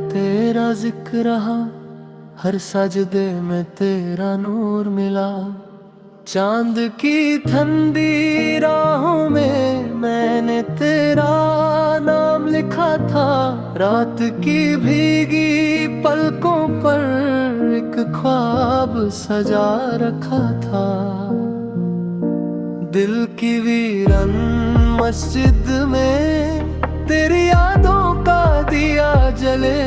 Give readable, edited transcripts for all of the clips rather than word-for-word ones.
तेरा जिक्र रहा, हर सजदे में तेरा नूर मिला। चांद की ठंडी राहों में मैंने तेरा नाम लिखा था। रात की भीगी पलकों पर एक ख्वाब सजा रखा था। दिल की वीरन मस्जिद में तेरी यादों का दिया जले।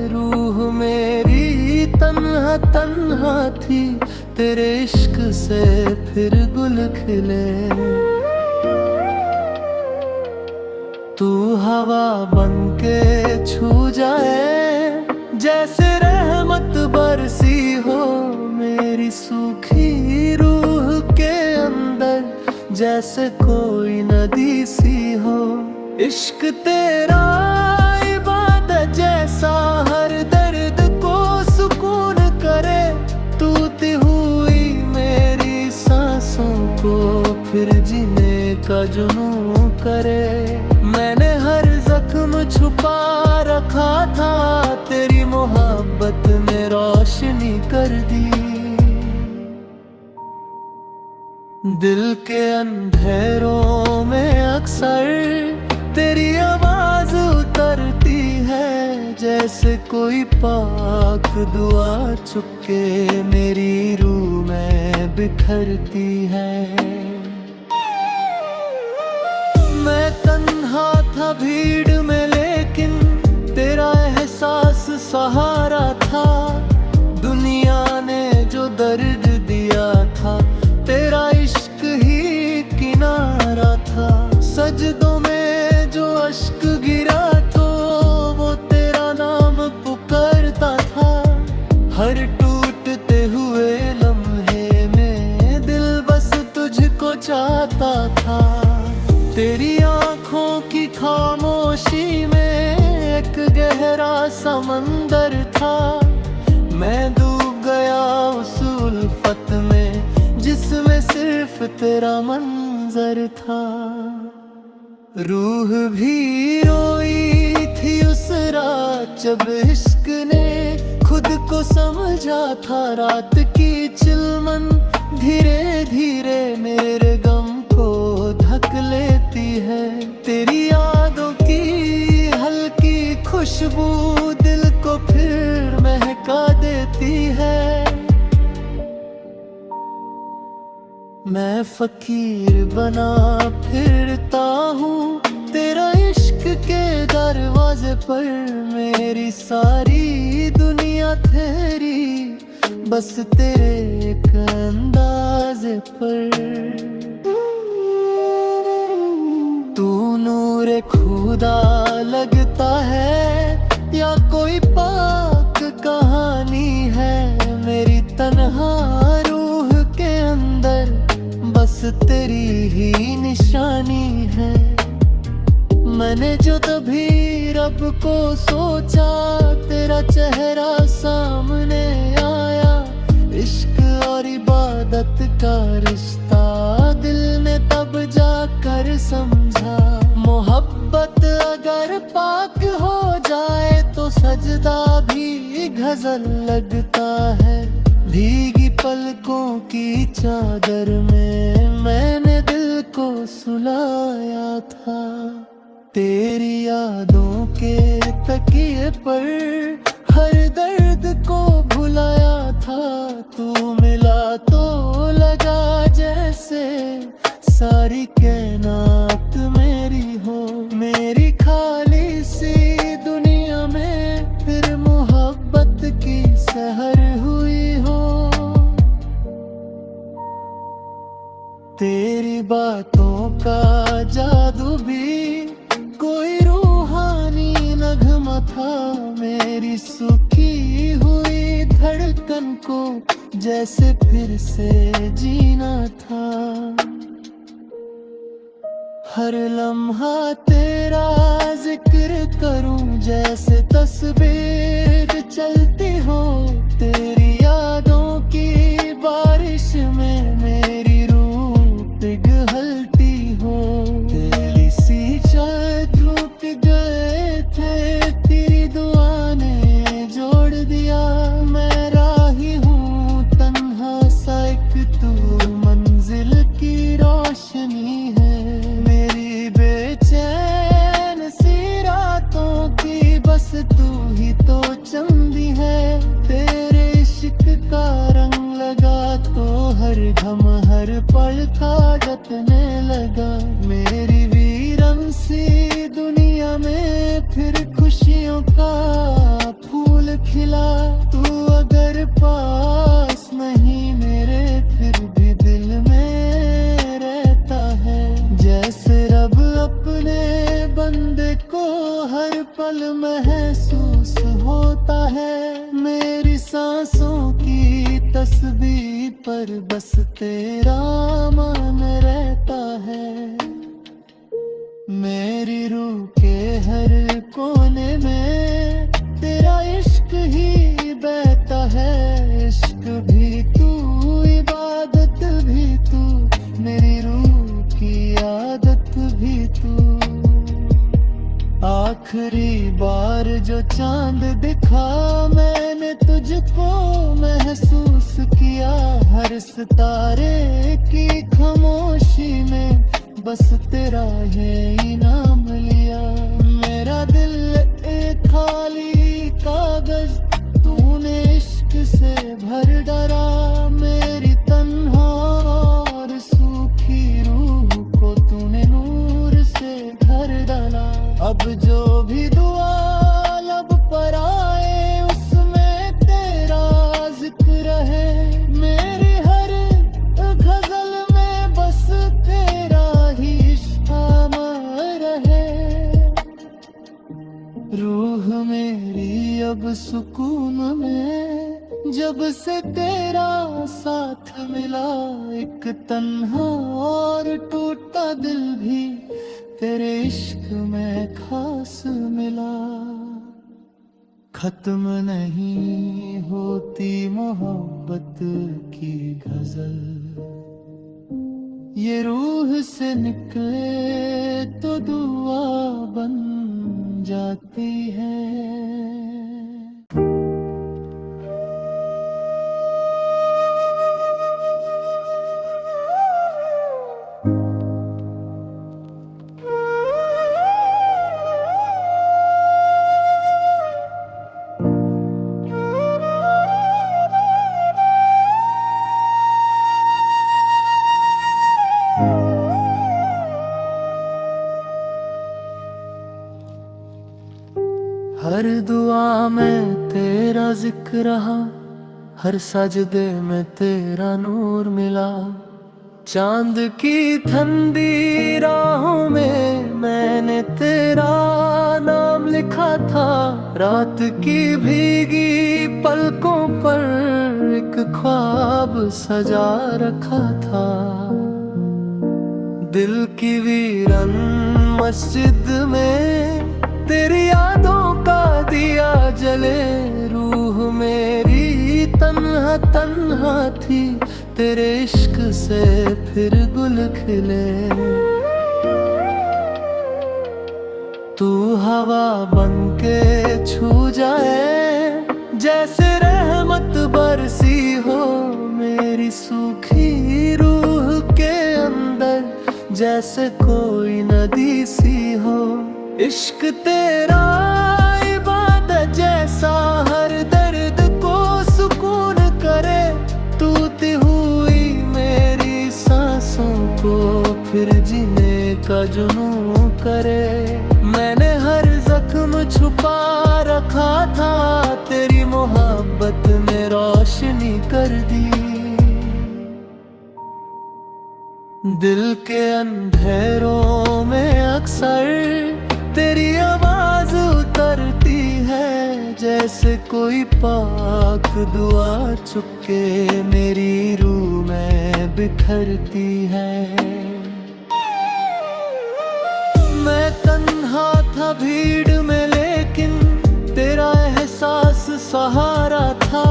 रूह मेरी तन्हा तन्हा थी, तेरे इश्क से फिर गुल खिले। तू हवा बन के छू जाए, जैसे रहमत बरसी हो मेरी सूखी रूह के अंदर, जैसे कोई नदी सी हो। इश्क तेरा इबादत जैसा, हर दर्द को सुकून करे। टूटी हुई मेरी सांसों को फिर जीने का जुनून करे। मैंने हर जख्म छुपा रखा था, तेरी मोहब्बत ने रोशनी कर दी। दिल के अंधेरों में अक्सर तेरी आवाज उतरती है, जैसे कोई पाक दुआ चुपके मेरी रूह में बिखरती है। मैं तन्हा था भीड़ में, लेकिन तेरा एहसास सहारा था। दुनिया ने जो दर्द दिया था, तेरा इश्क ही किनारा था। सजदों में जो अश्क गिरा तो वो तेरा नाम पुकारता था। हर टूटते हुए लम्हे में दिल बस तुझको चाहता था। तेरी आँखों की खामोशी में एक गहरा समंदर था। मैं डूब गया उस उल्फत में, जिसमें सिर्फ तेरा मंजर था। रूह भी रोई थी उस रात जब इश्क ने खुद को समझा था। रात की चिलमन धीरे धीरे मेरे गम को ढक लेती है। तेरी यादों की हल्की खुशबू दिल को फिर महका देती है। मैं फकीर बना फिरता हूँ तेरा इश्क के दरवाजे पर। मेरी सारी दुनिया तेरी, बस तेरे एक अंदाज़े पर। तू नूरे खुदा लगता है या कोई पाक कहानी है। मेरी तन्हा रूह के अंदर बस तेरी ही निशानी है। मैंने जो तभी रब को सोचा, तेरा चेहरा सामने आया। इश्क और इबादत का रिश्ता दिल ने तब जाकर समझा। मोहब्बत अगर पाक हो जाए तो सजदा भी गजल लगता है। भीगी पलकों की चादर में मैंने दिल को सुलाया था। तेरी यादों के तकिए पर हर दर्द को भुलाया था। तू मिला तो लगा जैसे सारी कायनात मेरी हो। मेरी खाली सी दुनिया में फिर मोहब्बत की सहर हुई हो। तेरी बातों का जादू भी कोई रूहानी नगमा था। मेरी सूखी हुई धड़कन को जैसे फिर से जीना था। हर लम्हा तेरा जिक्र करूं जैसे तस्वीर चलती हो। तेरी यादों की बारिश में मेरी रूह पिघलती हो। तेरी सी चादरों पे गए थे, तेरी दुआ ने हम हर पल का जतने लगा। मेरी वीरन सी दुनिया में फिर खुशियों का फूल खिला। तू अगर पास नहीं मेरे फिर भी दिल में रहता है। जैसे रब अपने बंदे को हर पल महसूस होता है। मेरी सांसों की तस्बीह पर बस तेरा मान रहता है। मेरी रूह के हर कोने में तेरा इश्क ही बहता है। इश्क भी तू, इबादत भी तू, मेरी रूह की आदत भी तू। आखिरी बार जो चांद दिखा मैंने तुझको महसूस किया। हर सितारे की खामोशी में बस तेरा है इनाम लिया। मेरा दिल एक खाली कागज तूने इश्क से भर डाला। मेरी तन्हा और सूखी रूह को तूने नूर से भर डाला। अब जो भी दुआ लब पर आए उसमें तेरा जिक्र है। मेरी हर गजल में बस तेरा ही इश्क रहे। रूह मेरी अब सुकून में जब से तेरा साथ मिला। एक तन्हा और टूटा दिल भी तेरे इश्क में खास मिला। खत्म नहीं होती मोहब्बत की गजल। ये रूह से निकले तो दुआ बन जाती है। हर दुआ में तेरा जिक्र रहा। हर सजदे में तेरा नूर मिला। चांद की ठंडी राहों में मैंने तेरा नाम लिखा था। रात की भीगी पलकों पर एक ख्वाब सजा रखा था। दिल की वीरन मस्जिद में तेरी यादों का दिया जले। रूह मेरी तन्हा तन्हा थी तेरे इश्क से फिर गुल खिले। तू हवा बन के छू जाए जैसे रहमत बरसी हो। मेरी सूखी रूह के अंदर जैसे कोई नदी सी हो। इश्क तेरा इबादत जैसा हर दर्द को सुकून करे। टूटी हुई मेरी सांसों को फिर जीने का जुनून करे। मैंने हर जख्म छुपा रखा था तेरी मोहब्बत ने रोशनी कर दी। दिल के अंधेरों में अक्सर तेरी आवाज उतरती है। जैसे कोई पाक दुआ चुपके मेरी रूह में बिखरती है। मैं तन्हा था भीड़ में लेकिन तेरा एहसास सहारा था।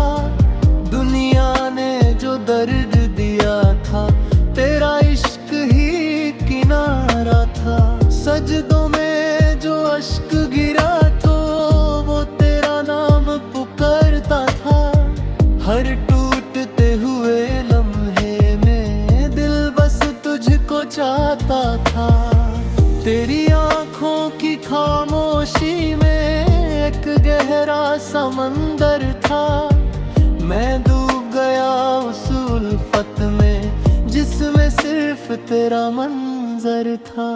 दुनिया ने जो दर्द दिया था तेरा इश्क ही किनारा था। सजदों में जो अश्क गिरा तो वो तेरा नाम पुकारता था। हर टूटते हुए लम्हे में दिल बस तुझको चाहता था। तेरी आंखों की खामोशी में एक गहरा समंदर था। मैं डूब गया उस उल्फत में जिसमें सिर्फ तेरा मंजर था।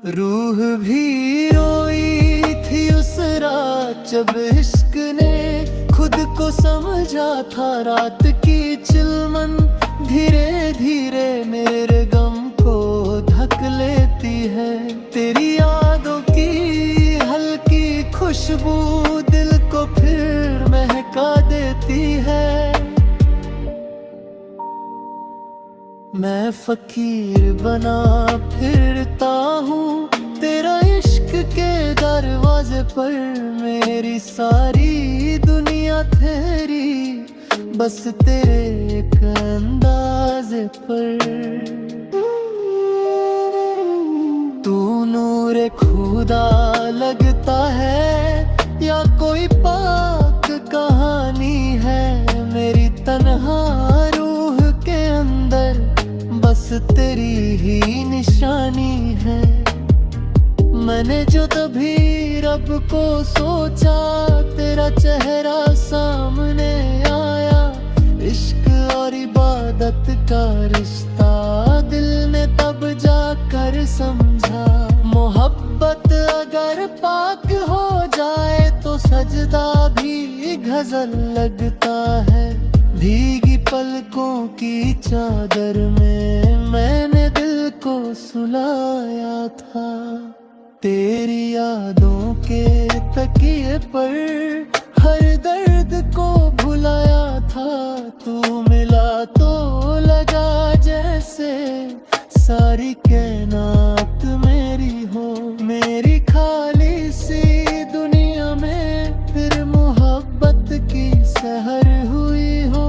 रूह भी रोई थी उस रात जब इश्क ने खुद को समझा था। रात की चिलमन धीरे धीरे मेरे गम को ढक लेती है। तेरी यादों की हल्की खुशबू दिल को फिर महका देती है। मैं फकीर बना फिरता हूँ तेरा इश्क के दरवाजे पर। मेरी सारी दुनिया तेरी बस तेरे एक अंदाज़े पर। तू नूरे खुदा लगता है या कोई पाक कहानी है। मेरी तन्हा रूह के अंदर बस तेरी ही निशानी है। मैंने जो तभी रब को सोचा तेरा चेहरा सामने आया। इश्क और इबादत का रिश्ता दिल ने तब जाकर समझा। मोहब्बत अगर पाक हो जाए तो सजदा भी गजल लगता है। भीगी पलकों की चादर में मैंने दिल को सुलाया था। तेरी यादों के तकिए पर हर दर्द को भुलाया था। तू मिला तो लगा जैसे सारी कायनात मेरी हो। मेरी खाली सी दुनिया में फिर मोहब्बत की सहर हुई हो।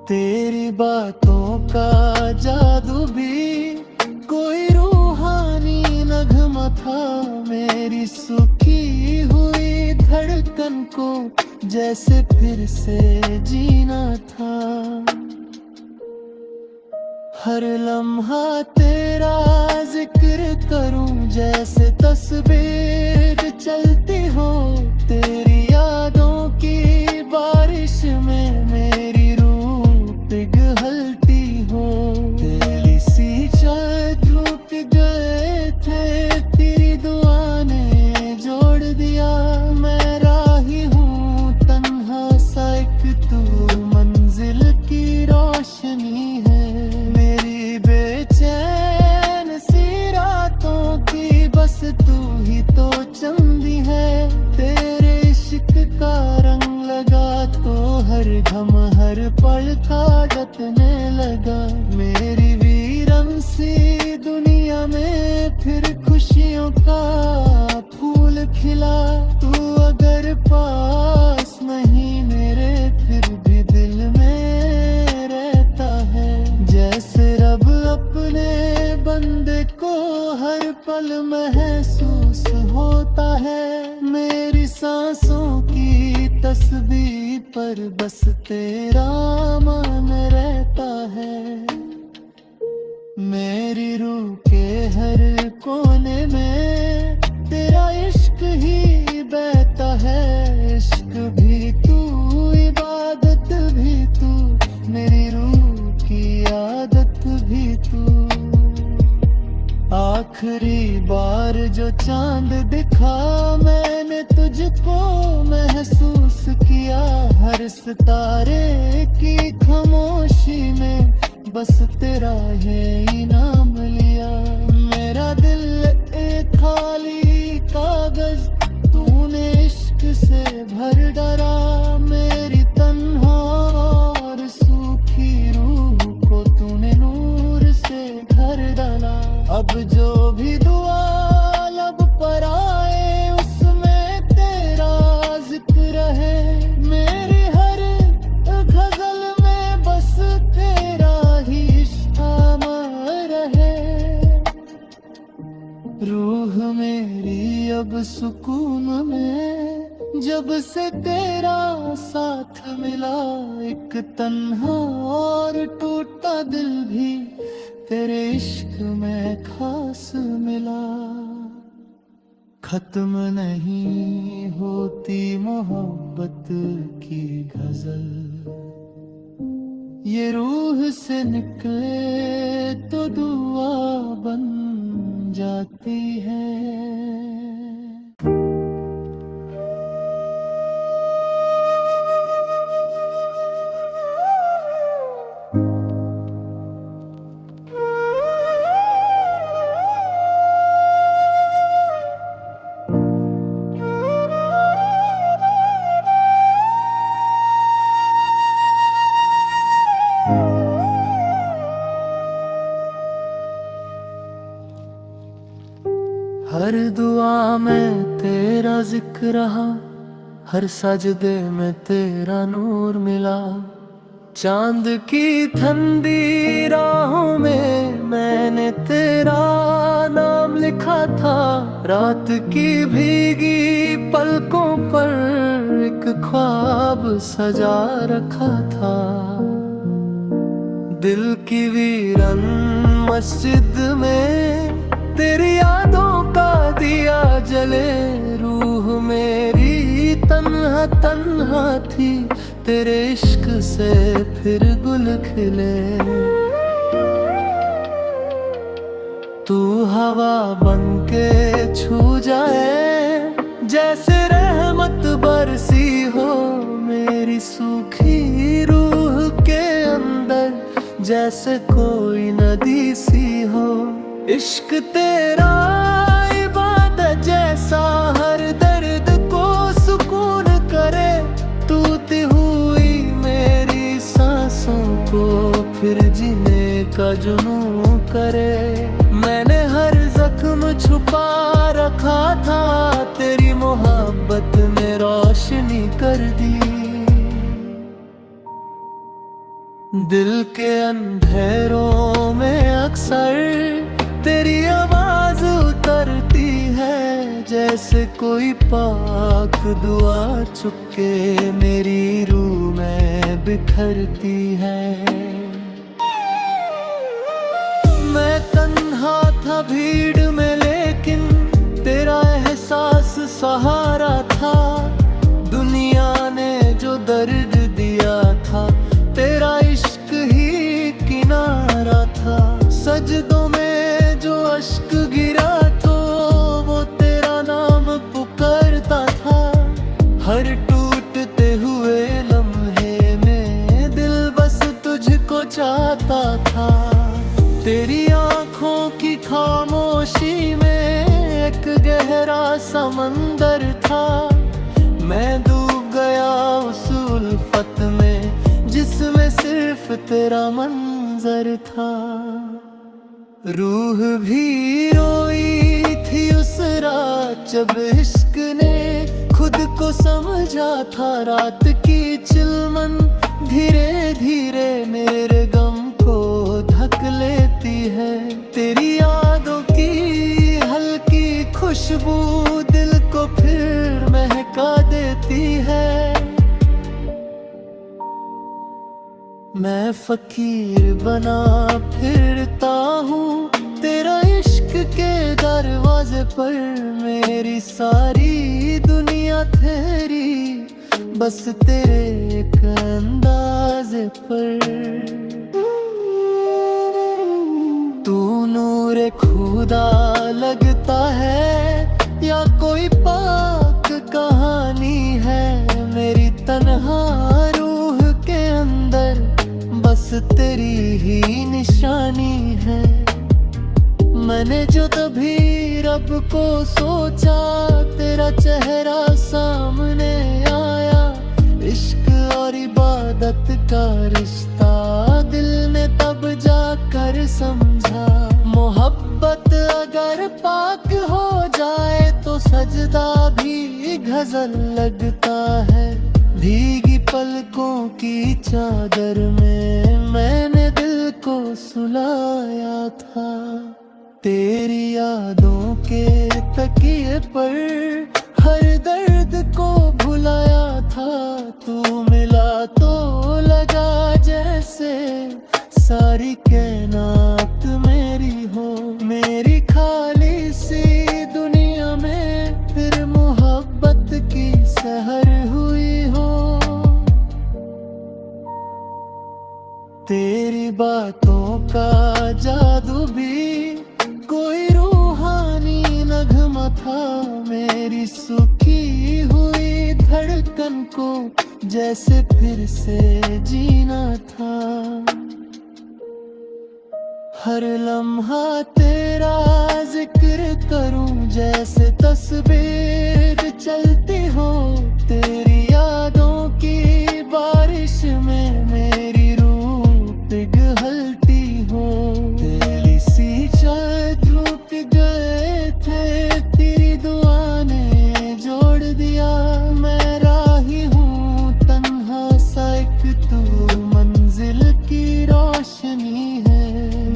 तेरी बातों का जादू भी कोई रूहानी नगमा था। मेरी सूखी हुई धड़कन को जैसे फिर से जीना था। हर लम्हा तेरा जिक्र करूं जैसे तस्वीर चलती हो। तेरी यादों की बारिश में मेरी रूह पिघलती हो। तेरी सी झूठ गए थे तेरी दुआ ने जोड़ दिया। मैं राही हूँ तन्हा सा एक तू मंजिल की रोशनी है। मेरी बेचैन सी रातों की बस तू ही तो चंदी है। तेरे इश्क का रंग लगा तो हर घम हर पल का जतने लगा। मेरी वीरन सी दुनिया में फिर खुशियों का फूल खिला। तू अगर पास नहीं मेरे फिर भी दिल में रहता है। जैसे रब अपने बंदे को हर पल महसूस होता है। मेरी सांसों की तस्बीह पर बस तेरा मान रहता है। मेरी रूह के हर कोने में तेरा इश्क ही बहता है। इश्क भी तू इबादत भी तू मेरी रूह की आदत भी तू। आखिरी बार जो चांद दिखा मैंने तुझको महसूस किया। हर सितारे की खामोशी में बस तेरा है नाम लिया। मेरा दिल एक खाली कागज तूने इश्क से भर डाला। मेरी तन्हा और सूखी रूह को तूने नूर से घर डाला। अब जो भी दुआ लब पर आए उसमें तेरा जिक्र है। मेरी हर गजल में बस तेरा ही शामिल रहे। रूह मेरी अब सुकून में जब से तेरा साथ मिला। एक तन्हा और टूटा दिल भी तेरे इश्क में खास मिला। खत्म नहीं होती मोहब्बत की गजल। ये रूह से निकले तो दुआ बन जाती है। हर दुआ में तेरा जिक्र रहा, हर सजदे में तेरा नूर मिला। चांद की ठंडी राहों में मैंने तेरा नाम लिखा था। रात की भीगी पलकों पर एक ख्वाब सजा रखा था। दिल की वीरन मस्जिद में तेरी यादों का दिया जले। रूह मेरी तन्हा तन्हा थी, तेरे इश्क से फिर गुल खिले। तू हवा बन के छू जाए, जैसे रहमत बरसी हो मेरी सूखी रूह के अंदर, जैसे कोई नदी सी हो। इश्क तेरा इबादत जैसा, हर दर्द को सुकून करे। टूटी हुई मेरी सांसों को फिर जीने का जुनून करे। मैंने हर जख्म छुपा रखा था, तेरी मोहब्बत ने रोशनी कर दी। दिल के अंधेरों में अक्सर तेरी आवाज उतरती है, जैसे कोई पाक दुआ चुपके मेरी रूह में बिखरती है। मैं तन्हा था भीड़ में, लेकिन तेरा एहसास सहारा था। दुनिया ने जो दर्द दिया था, तेरा इश्क ही किनारा था। सजदों में जो अश्क गिरा तो वो तेरा नाम पुकारता था। हर टूटते हुए लम्हे में दिल बस तुझको चाहता था। तेरी आँखों की खामोशी में एक गहरा समंदर था। मैं डूब गया उस उल्फत में, जिसमें सिर्फ तेरा मंजर था। रूह भी रोई थी उस रात जब इश्क ने खुद को समझा था। रात की चिलमन धीरे धीरे मेरे गम को ढक लेती है। तेरी यादों की हल्की खुशबू दिल को फिर महका देती है। मैं फकीर बना फिरता हूँ तेरा इश्क के दरवाजे पर। मेरी सारी दुनिया तेरी, बस तेरे एक अंदाज़े पर। तू नूरे खुदा लगता है या कोई पाक कहानी है। मेरी तन्हा रूह के अंदर बस तेरी ही निशानी है। मैंने जो तभी रब को सोचा, तेरा चेहरा सामने आया। इश्क और इबादत का रिश्ता दिल ने तब जाकर समझा। मोहब्बत अगर पाक हो जाए तो सजदा भी गजल लगता है। भीगी पलकों की चादर में मैंने दिल को सुलाया था। तेरी यादों के तकिए पर हर दर्द को भुलाया था। तू मिला तो लगा जैसे सारी कायनात मेरी हो। मेरी खाली सी दुनिया में फिर मोहब्बत की सहर हुई हो। बातों का जादू भी कोई रूहानी नगमा था। मेरी सुखी हुई धड़कन को जैसे फिर से जीना था। हर लम्हा तेरा जिक्र करूं जैसे तस्वीर चलती हो। तेरी यादों की बारिश में मेरी रूह पिघलती हो। तेरी सी चाय टूट गए थे, तेरी दुआ ने जोड़ दिया। मैं राही हूँ तन्हा सा एक, तू मंजिल की रोशनी है।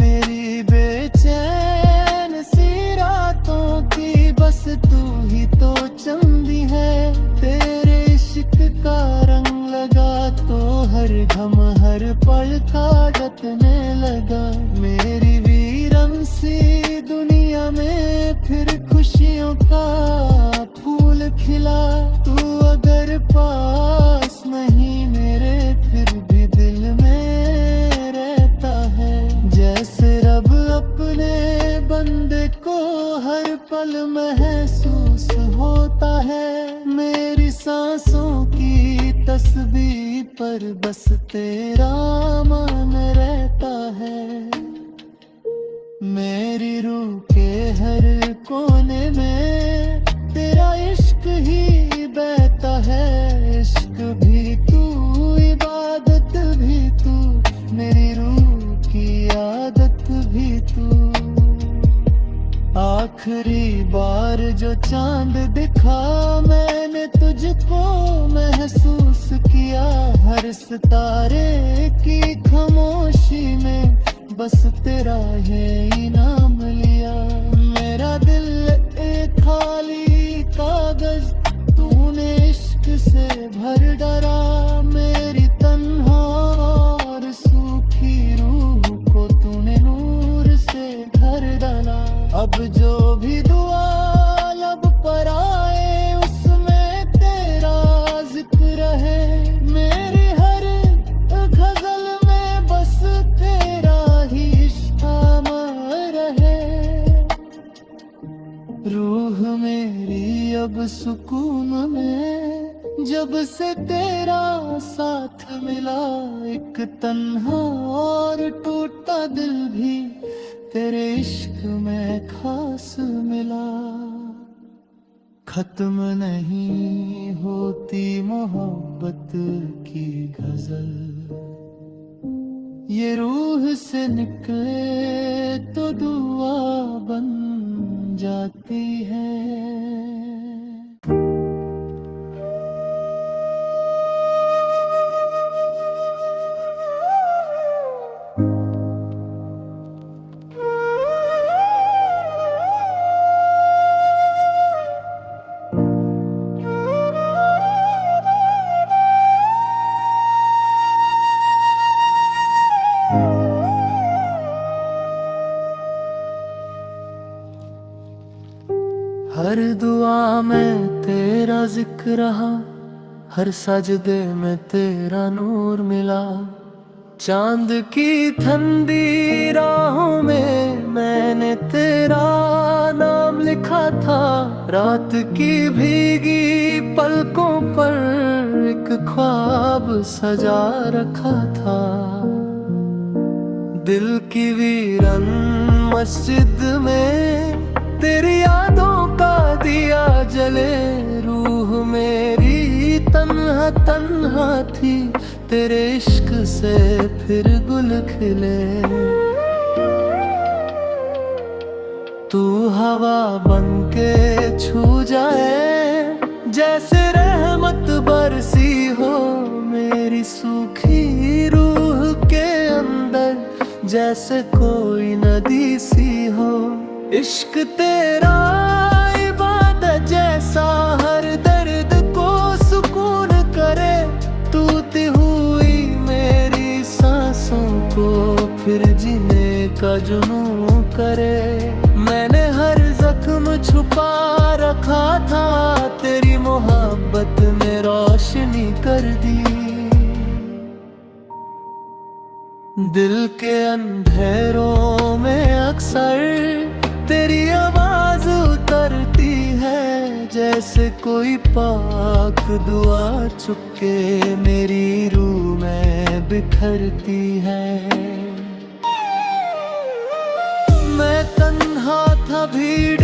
मेरी बेचैन सी रातों की बस तू ही तो चंदी है। तेरे इश्क का रंग लगा तो हर घम हर पल का जतने लगा। मेरी वीरन सी दुनिया में फिर खुशियों का फूल खिला। तू अगर पास नहीं मेरे फिर भी दिल में रहता है। जैसे रब अपने बंदे को हर पल महसूस होता है। मेरी सांसों की तस्बीह पर बस तेरा मान रहता है। मेरी रूह के हर कोने में तेरा इश्क ही बहता है। इश्क भी तू, इबादत भी तू, मेरी रूह की आदत भी तू। आखिरी बार जो चांद दिखा मैंने तुझको महसूस किया। हर सितारे की खामोशी में बस तेरा है इनाम लिया। मेरा दिल एक खाली कागज तूने इश्क से भर डाला। मेरी तन्हा और सूखी रूह को तूने नूर से घर डाला। अब जो भी दुआ लब पर आए उसमें तेरा जिक्र है। मेरी हर गजल में बस तेरा ही इश्क अमर है। रूह मेरी अब सुकून में जब से तेरा साथ मिला। एक तन्हा और टूटा दिल भी तेरे इश्क में खास मिला। खत्म नहीं होती मोहब्बत की गजल, ये रूह से निकले तो दुआ बन जाती है। हर दुआ में तेरा जिक्र रहा, हर सजदे में तेरा नूर मिला। चांद की ठंडी राहों में मैंने तेरा नाम लिखा था। रात की भीगी पलकों पर एक ख्वाब सजा रखा था। दिल की वीरन मस्जिद में तेरी यादों का दिया जले। रूह मेरी तन्हा तन्हा थी, तेरे इश्क से फिर गुल खिले। तू हवा बन के छू जाए, जैसे रहमत बरसी हो मेरी सूखी रूह के अंदर, जैसे कोई नदी सी हो। इश्क तेरा इबादत जैसा हर दर्द को सुकून करे। टूटी हुई मेरी सांसों को फिर जीने का जुनून करे। मैंने हर जख्म छुपा रखा था, तेरी मोहब्बत ने रोशनी कर दी। दिल के अंधेरों में अक्सर तेरी आवाज उतरती है, जैसे कोई पाक दुआ चुपके मेरी रूह में बिखरती है। मैं तन्हा था भीड़